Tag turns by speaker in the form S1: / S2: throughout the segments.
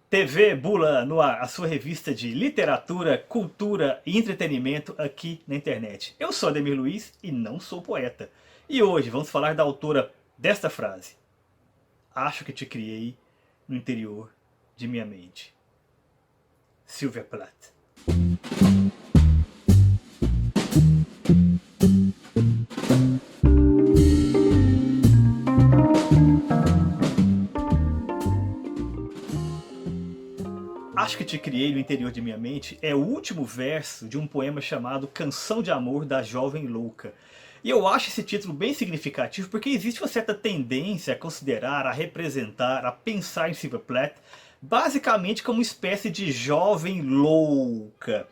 S1: TV Bula no ar, a sua revista de literatura, cultura e entretenimento aqui na internet. Eu sou Ademir Luiz e não sou poeta. E hoje vamos falar da autora desta frase. Acho que te criei no interior de minha mente. Sylvia Plath. Acho que te criei no interior de minha mente é o último verso de um poema chamado Canção de Amor da Jovem Louca. E eu acho esse título bem significativo porque existe uma certa tendência a considerar, a representar, a pensar em Sylvia Plath basicamente como uma espécie de jovem louca.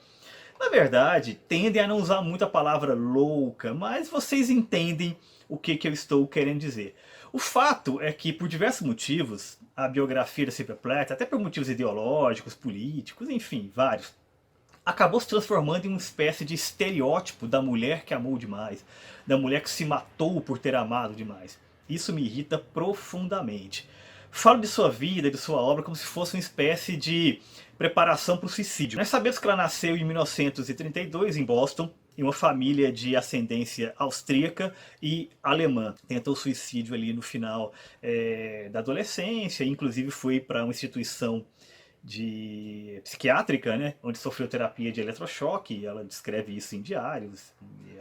S1: Na verdade, tendem a não usar muito a palavra louca, mas vocês entendem o que eu estou querendo dizer. O fato é que, por diversos motivos, a biografia da Sylvia Plath, até por motivos ideológicos, políticos, enfim, vários, acabou se transformando em uma espécie de estereótipo da mulher que amou demais, da mulher que se matou por ter amado demais. Isso me irrita profundamente. Falo de sua vida, de sua obra, como se fosse uma espécie de preparação para o suicídio. Nós sabemos que ela nasceu em 1932 em Boston, em uma família de ascendência austríaca e alemã. Tentou suicídio ali no final da adolescência, inclusive foi para uma instituição psiquiátrica, né, onde sofreu terapia de eletrochoque. Ela descreve isso em diários,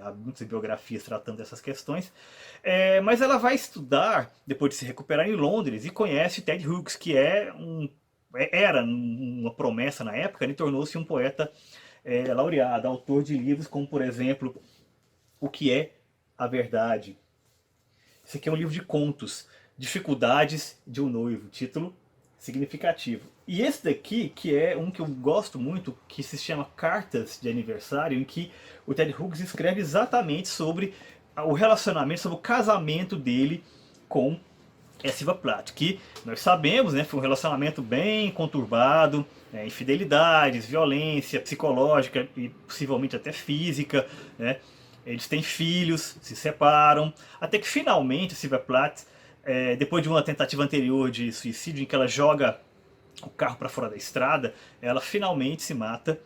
S1: há muitas biografias tratando dessas questões. Mas ela vai estudar, depois de se recuperar, em Londres, e conhece Ted Hughes, que era uma promessa na época, e tornou-se um poeta laureado, autor de livros como, por exemplo, O que é a Verdade. Esse aqui é um livro de contos, Dificuldades de um Noivo, título significativo. E esse daqui, que é um que eu gosto muito, que se chama Cartas de Aniversário, em que o Ted Hughes escreve exatamente sobre o relacionamento, sobre o casamento dele com Sylvia Plath, que nós sabemos, né, foi um relacionamento bem conturbado, infidelidades, violência psicológica e possivelmente até física, né? Eles têm filhos, se separam, até que finalmente Sylvia Plath, depois de uma tentativa anterior de suicídio, em que ela joga o carro para fora da estrada, ela finalmente se mata,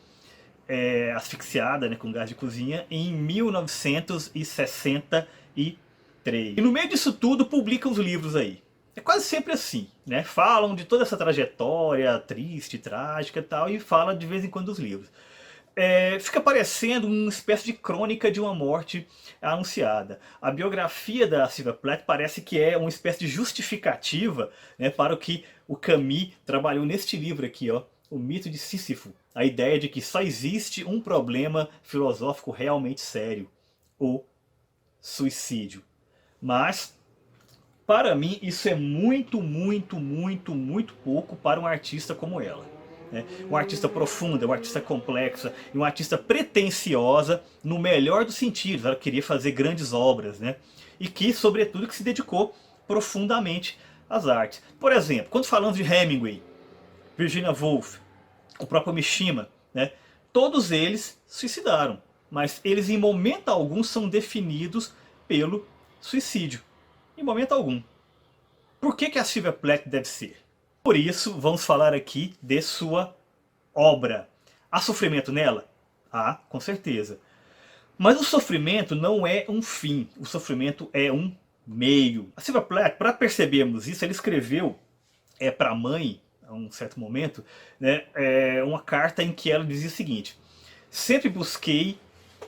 S1: asfixiada, né, com gás de cozinha, em 1963. E no meio disso tudo publicam os livros aí. É quase sempre assim, né? Falam de toda essa trajetória triste, trágica e tal, e fala de vez em quando dos livros. Fica parecendo uma espécie de crônica de uma morte anunciada. A biografia da Sylvia Plath parece que é uma espécie de justificativa, né, para o que o Camus trabalhou neste livro aqui, ó, O Mito de Sísifo. A ideia de que só existe um problema filosófico realmente sério: o suicídio. Mas, para mim, isso é muito, muito, muito, muito pouco para um artista como ela. Uma artista profunda, uma artista complexa, e uma artista pretensiosa no melhor dos sentidos. Ela queria fazer grandes obras, né? E que, sobretudo, que se dedicou profundamente às artes. Por exemplo, quando falamos de Hemingway, Virginia Woolf, o próprio Mishima, né? Todos eles suicidaram, mas eles em momento algum são definidos pelo suicídio. Em momento algum. Por que a Sylvia Plath deve ser? Por isso, vamos falar aqui de sua obra. Há sofrimento nela? Há, com certeza. Mas o sofrimento não é um fim, o sofrimento é um meio. A Sylvia Plath, para percebermos isso, ela escreveu para a mãe, a um certo momento, né, uma carta em que ela dizia o seguinte: sempre busquei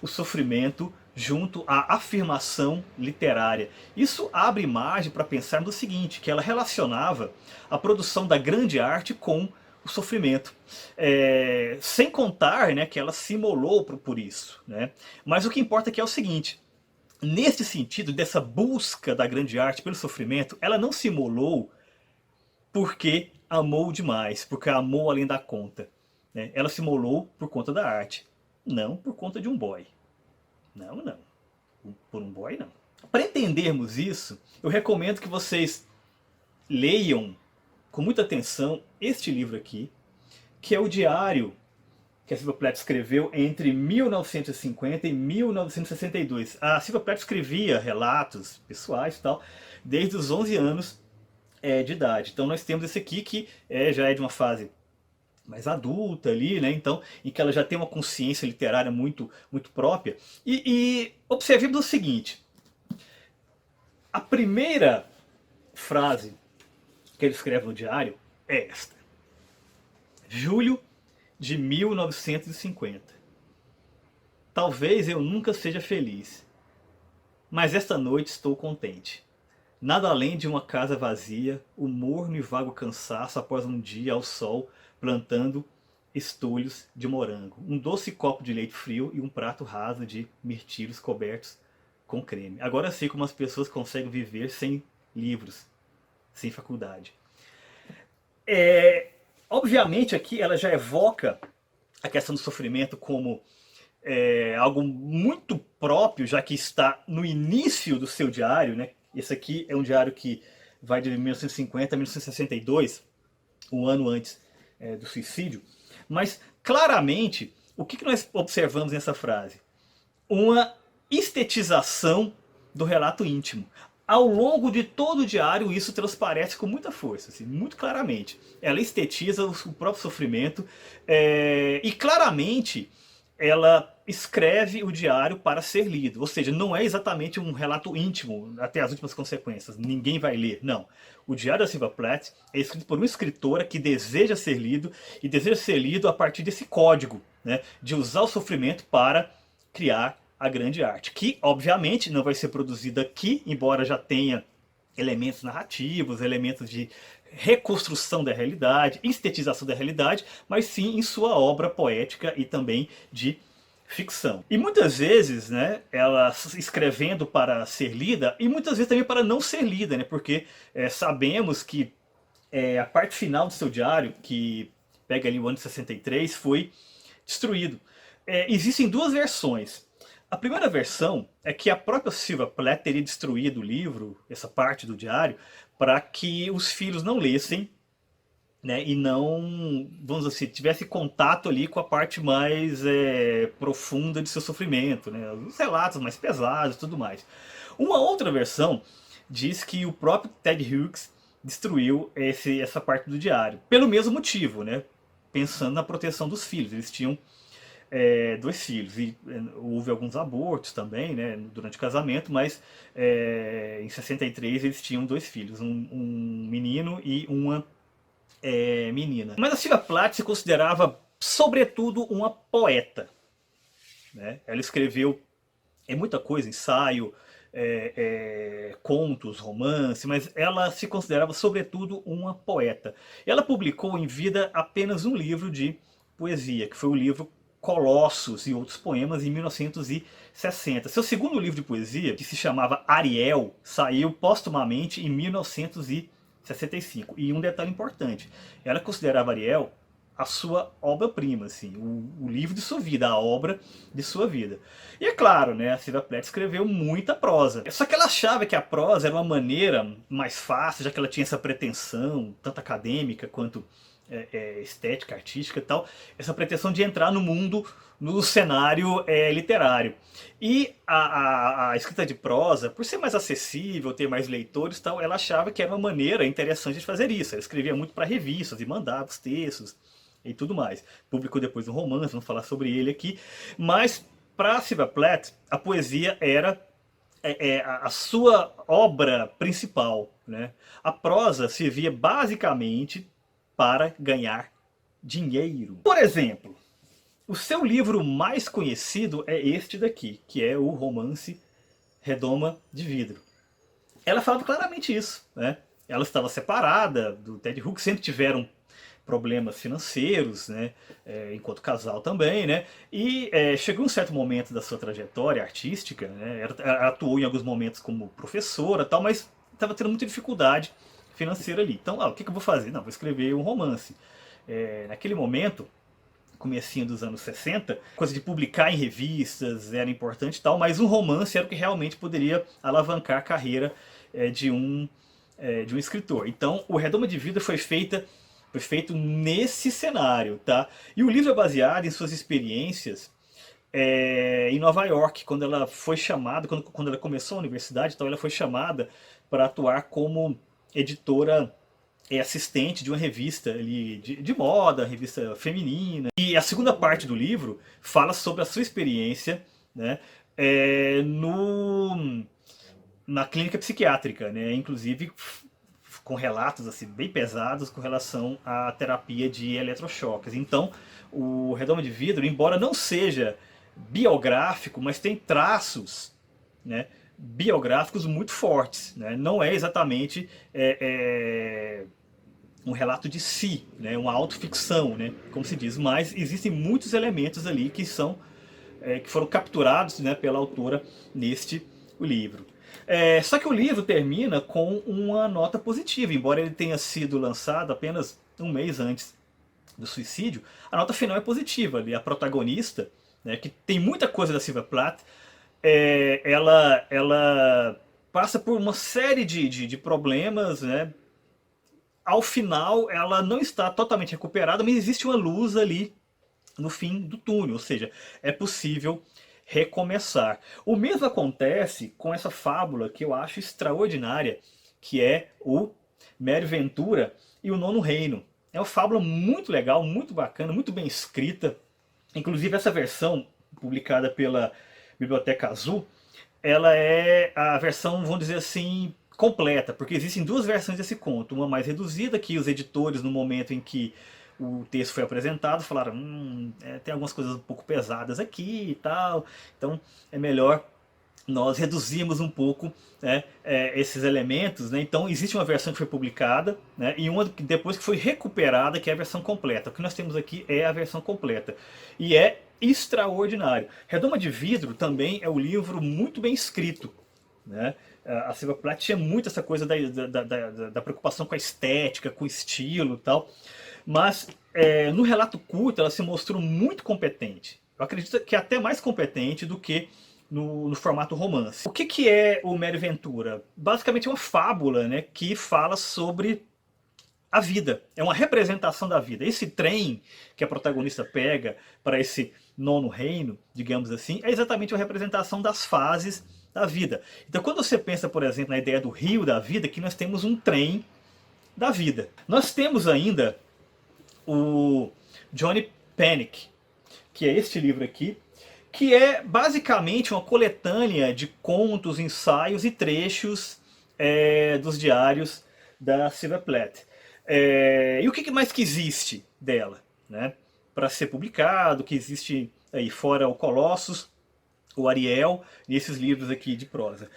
S1: o sofrimento junto à afirmação literária. Isso abre margem para pensar no seguinte, que ela relacionava a produção da grande arte com o sofrimento. Sem contar, né, que ela se imolou por isso, né? Mas o que importa aqui é o seguinte: nesse sentido, dessa busca da grande arte pelo sofrimento, ela não se imolou porque amou demais, porque amou além da conta, né? Ela se imolou por conta da arte, não por conta de um boy. Não, não. Por um boy, não. Para entendermos isso, eu recomendo que vocês leiam com muita atenção este livro aqui, que é o diário que a Sylvia Plath escreveu entre 1950 e 1962. A Sylvia Plath escrevia relatos pessoais e tal, desde os 11 anos de idade. Então nós temos esse aqui que já é de uma fase mais adulta ali, né? Então, em que ela já tem uma consciência literária muito própria. E observemos o seguinte: a primeira frase que ele escreve no diário é esta: julho de 1950. Talvez eu nunca seja feliz, mas esta noite estou contente. Nada além de uma casa vazia, o morno e vago cansaço após um dia ao sol, plantando estolhos de morango, um doce copo de leite frio e um prato raso de mirtilhos cobertos com creme. Agora sei como as pessoas conseguem viver sem livros, sem faculdade. Obviamente aqui ela já evoca a questão do sofrimento como algo muito próprio, já que está no início do seu diário, né? Esse aqui é um diário que vai de 1950 a 1962, um ano antes do suicídio. Mas, claramente, o que nós observamos nessa frase? Uma estetização do relato íntimo. Ao longo de todo o diário, isso transparece com muita força, assim, muito claramente. Ela estetiza o próprio sofrimento e claramente ela escreve o diário para ser lido. Ou seja, não é exatamente um relato íntimo até as últimas consequências. Ninguém vai ler. Não. O Diário da Sylvia Plath é escrito por uma escritora que deseja ser lido e deseja ser lido a partir desse código, né, de usar o sofrimento para criar a grande arte, que obviamente não vai ser produzida aqui, embora já tenha elementos narrativos, elementos de reconstrução da realidade, estetização da realidade, mas sim em sua obra poética e também de ficção. E muitas vezes, né, ela escrevendo para ser lida e muitas vezes também para não ser lida, né, porque sabemos que a parte final do seu diário, que pega ali o ano de 63, foi destruído. Existem duas versões. A primeira versão é que a própria Sylvia Plath teria destruído o livro, essa parte do diário, para que os filhos não lessem, né, e não, vamos dizer assim, tivesse contato ali com a parte mais profunda de seu sofrimento, né, os relatos mais pesados e tudo mais. Uma outra versão diz que o próprio Ted Hughes destruiu essa parte do diário, pelo mesmo motivo, né, pensando na proteção dos filhos. Eles tinham dois filhos e houve alguns abortos também, né, durante o casamento, mas em 63 eles tinham dois filhos, um menino e uma menina. Mas a Sylvia Plath se considerava sobretudo uma poeta, né? Ela escreveu muita coisa, ensaio, contos, romance, mas ela se considerava sobretudo uma poeta. Ela publicou em vida apenas um livro de poesia, que foi o livro Colossos e Outros Poemas, em 1960. Seu segundo livro de poesia, que se chamava Ariel, saiu póstumamente em 1965. E um detalhe importante, ela considerava Ariel a sua obra-prima, assim, o livro de sua vida, a obra de sua vida. E é claro, né, a Sylvia Plath escreveu muita prosa. Só que ela achava que a prosa era uma maneira mais fácil, já que ela tinha essa pretensão, tanto acadêmica quanto estética, artística e tal, essa pretensão de entrar no mundo, no cenário literário. E a escrita de prosa, por ser mais acessível, ter mais leitores e tal, ela achava que era uma maneira interessante de fazer isso. Ela escrevia muito para revistas e mandava os textos e tudo mais. Publicou depois um romance, vamos falar sobre ele aqui. Mas, para Sylvia Plath, a poesia era a sua obra principal, né? A prosa servia basicamente para ganhar dinheiro. Por exemplo, o seu livro mais conhecido é este daqui, que é o romance Redoma de Vidro. Ela falava claramente isso, né? Ela estava separada do Ted Hughes, sempre tiveram problemas financeiros, né? Enquanto casal também, né? E chegou um certo momento da sua trajetória artística, né? Ela atuou em alguns momentos como professora, tal, mas estava tendo muita dificuldade financeira ali. Então, o que eu vou fazer? Não, vou escrever um romance. Naquele momento, comecinho dos anos 60, coisa de publicar em revistas era importante e tal, mas um romance era o que realmente poderia alavancar a carreira de um escritor. Então, o Redoma de Vida foi feito nesse cenário, tá? E o livro é baseado em suas experiências em Nova York, quando ela foi chamada, quando ela começou a universidade, então ela foi chamada para atuar como editora é assistente de uma revista ali de moda, revista feminina. E a segunda parte do livro fala sobre a sua experiência, né, na clínica psiquiátrica, né, inclusive com relatos assim, bem pesados com relação à terapia de eletrochoques. Então, o Redoma de Vidro, embora não seja biográfico, mas tem traços, né, biográficos muito fortes. Né? Não é exatamente um relato de si, né, uma autoficção, né, como se diz, mas existem muitos elementos ali que que foram capturados, né, pela autora neste livro. Só que o livro termina com uma nota positiva, embora ele tenha sido lançado apenas um mês antes do suicídio, a nota final é positiva. Ali, a protagonista, né, que tem muita coisa da Sylvia Plath, ela passa por uma série de problemas, né? Ao final ela não está totalmente recuperada, mas existe uma luz ali no fim do túnel, ou seja, é possível recomeçar. O mesmo acontece com essa fábula que eu acho extraordinária, que é o Mério Ventura e o Nono Reino. É uma fábula muito legal, muito bacana, muito bem escrita. Inclusive essa versão publicada pela Biblioteca Azul, ela é a versão, vamos dizer assim, completa, porque existem duas versões desse conto, uma mais reduzida, que os editores, no momento em que o texto foi apresentado, falaram, tem algumas coisas um pouco pesadas aqui e tal, então é melhor nós reduzirmos um pouco, né, esses elementos. Né? Então existe uma versão que foi publicada, né, e uma depois que foi recuperada, que é a versão completa. O que nós temos aqui é a versão completa. E é extraordinário. Redoma de Vidro também é um livro muito bem escrito. Né? A Sylvia Plath tinha muito essa coisa da preocupação com a estética, com o estilo e tal. Mas no relato curto ela se mostrou muito competente. Eu acredito que até mais competente do que no formato romance. O que é o Mério Ventura? Basicamente é uma fábula, né, que fala sobre a vida. É uma representação da vida. Esse trem que a protagonista pega para esse nono reino, digamos assim, é exatamente uma representação das fases da vida. Então quando você pensa, por exemplo, na ideia do rio da vida, aqui nós temos um trem da vida. Nós temos ainda o Johnny Panic, que é este livro aqui, que é basicamente uma coletânea de contos, ensaios e trechos dos diários da Sylvia Plath. E o que mais que existe dela, né, para ser publicado, que existe aí fora o Colossus, o Ariel, e esses livros aqui de prosa.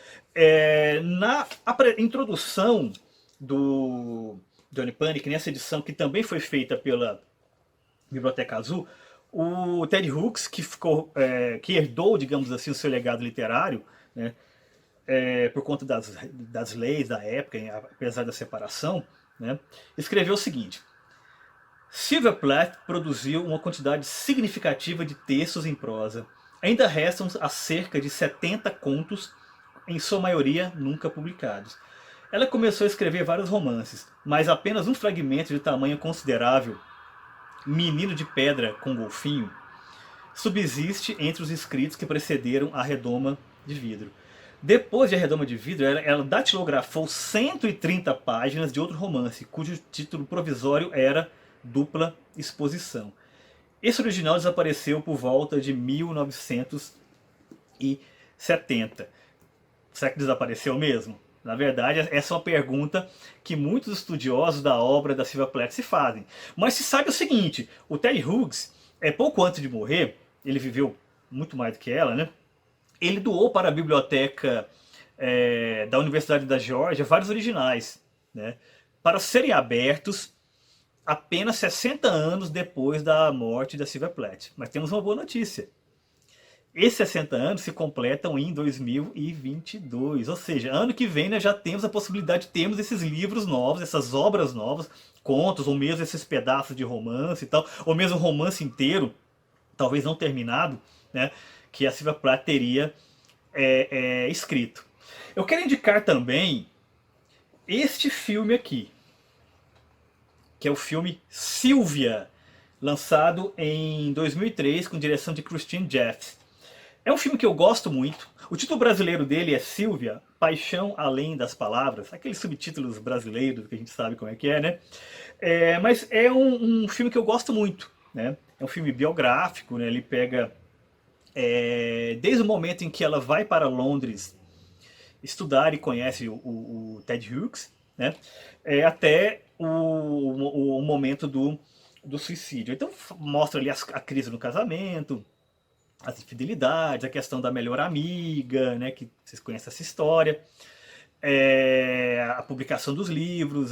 S1: Na introdução do Johnny Panic, nessa edição que também foi feita pela Biblioteca Azul, o Ted Hughes, que herdou, digamos assim, o seu legado literário, né, por conta das leis da época, apesar da separação, né, escreveu o seguinte: Sylvia Plath produziu uma quantidade significativa de textos em prosa. Ainda restam cerca de 70 contos, em sua maioria nunca publicados. Ela começou a escrever vários romances, mas apenas um fragmento de tamanho considerável, Menino de Pedra com Golfinho, subsiste entre os escritos que precederam A Redoma de Vidro. Depois de A Redoma de Vidro, ela datilografou 130 páginas de outro romance, cujo título provisório era Dupla Exposição. Esse original desapareceu por volta de 1970. Será que desapareceu mesmo? Na verdade, essa é uma pergunta que muitos estudiosos da obra da Sylvia Plath se fazem. Mas se sabe o seguinte, o Ted Hughes, pouco antes de morrer, ele viveu muito mais do que ela, né? Ele doou para a biblioteca da Universidade da Geórgia vários originais, né, para serem abertos apenas 60 anos depois da morte da Sylvia Plath. Mas temos uma boa notícia. Esses 60 anos se completam em 2022, ou seja, ano que vem nós já temos a possibilidade de termos esses livros novos, essas obras novas, contos, ou mesmo esses pedaços de romance e tal, ou mesmo um romance inteiro, talvez não terminado, né, que a Sylvia Plath teria escrito. Eu quero indicar também este filme aqui, que é o filme Sylvia, lançado em 2003 com direção de Christine Jeffs. É um filme que eu gosto muito. O título brasileiro dele é Sílvia, Paixão Além das Palavras. Aqueles subtítulos brasileiros que a gente sabe como é que é, né? Mas é um filme que eu gosto muito, né? É um filme biográfico, né? Ele pega desde o momento em que ela vai para Londres estudar e conhece o Ted Hughes, né? Até o momento do suicídio. Então mostra ali a crise no casamento, as infidelidades, a questão da melhor amiga, né, que vocês conhecem essa história, a publicação dos livros,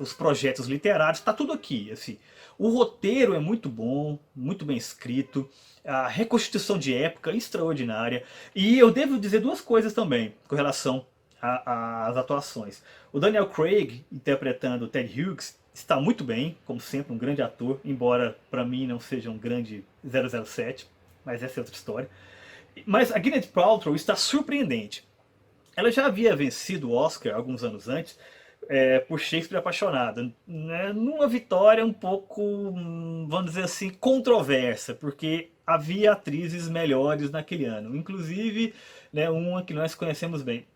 S1: os projetos literários, está tudo aqui. Assim. O roteiro é muito bom, muito bem escrito, a reconstituição de época extraordinária, e eu devo dizer duas coisas também com relação às atuações. O Daniel Craig, interpretando o Ted Hughes, está muito bem, como sempre, um grande ator, embora para mim não seja um grande 007, mas essa é outra história. Mas a Gwyneth Paltrow está surpreendente. Ela já havia vencido o Oscar alguns anos antes por Shakespeare Apaixonado, né? Numa vitória um pouco, vamos dizer assim, controversa, porque havia atrizes melhores naquele ano, inclusive, né, uma que nós conhecemos bem.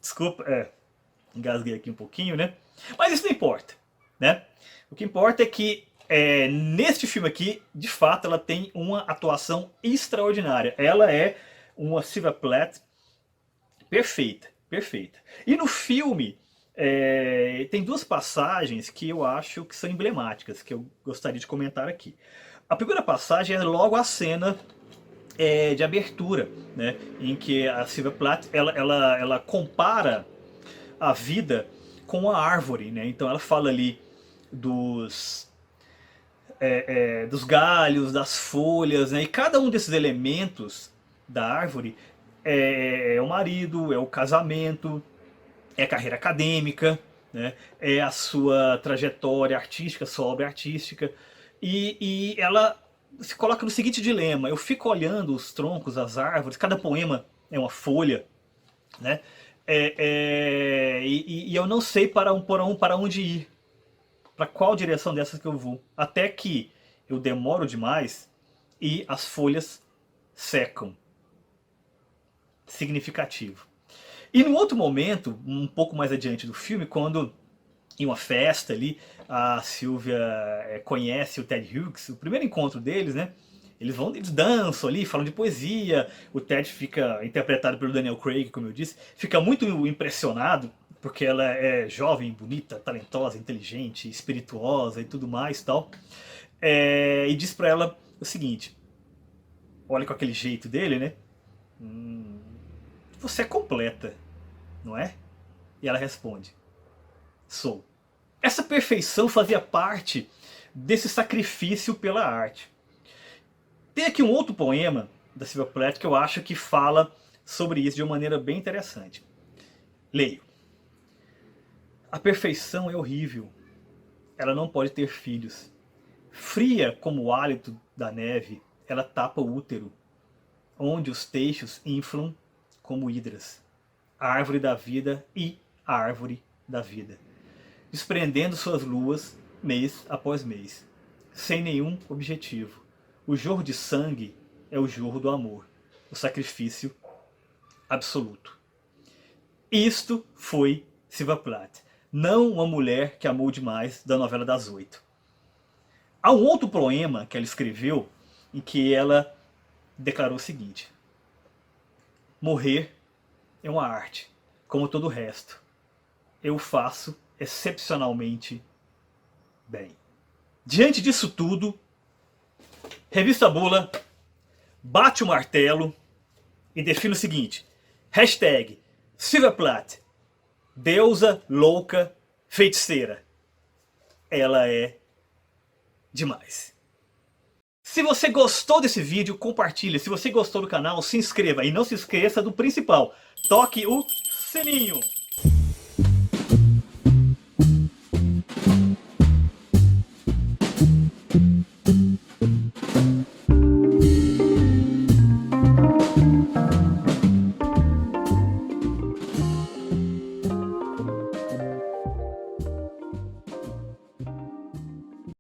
S1: Desculpa, engasguei aqui um pouquinho, né? Mas isso não importa, né? O que importa é que neste filme aqui, de fato, ela tem uma atuação extraordinária. Ela é uma Sylvia Plath perfeita, perfeita. E no filme tem duas passagens que eu acho que são emblemáticas, que eu gostaria de comentar aqui. A primeira passagem é logo a cena de abertura, né, em que a Sylvia Plath ela compara a vida com a árvore, né? Então ela fala ali dos galhos, das folhas, né? E cada um desses elementos da árvore é o marido, é o casamento, é a carreira acadêmica, né? É a sua trajetória artística, sua obra artística. E ela se coloca no seguinte dilema: eu fico olhando os troncos, as árvores, cada poema é uma folha, né? E eu não sei para onde ir, para qual direção dessas que eu vou, até que eu demoro demais e as folhas secam. Significativo. E no outro momento, um pouco mais adiante do filme, quando em uma festa ali a Sylvia conhece o Ted Hughes, o primeiro encontro deles, né? Eles dançam ali, falam de poesia. O Ted fica, interpretado pelo Daniel Craig, como eu disse, fica muito impressionado, porque ela é jovem, bonita, talentosa, inteligente, espirituosa e tudo mais, tal. E diz pra ela o seguinte: olha com aquele jeito dele, né? Você é completa, não é? E ela responde: sou. Essa perfeição fazia parte desse sacrifício pela arte. Tem aqui um outro poema da Sylvia Plath que eu acho que fala sobre isso de uma maneira bem interessante. Leio. A perfeição é horrível. Ela não pode ter filhos. Fria como o hálito da neve, ela tapa o útero, onde os teixos inflam como hidras. A árvore da vida e a árvore da vida, desprendendo suas luas mês após mês, sem nenhum objetivo. O jorro de sangue é o jorro do amor, o sacrifício absoluto. Isto foi Sylvia Plath, não uma mulher que amou demais da novela das 8. Há um outro poema que ela escreveu em que ela declarou o seguinte: morrer é uma arte, como todo o resto. Eu faço excepcionalmente bem. Diante disso tudo, Revista Bula bate o martelo e define o seguinte: hashtag Sylvia Plath, deusa louca feiticeira. Ela é demais. Se você gostou desse vídeo, compartilhe. Se você gostou do canal, se inscreva. E não se esqueça do principal: toque o sininho.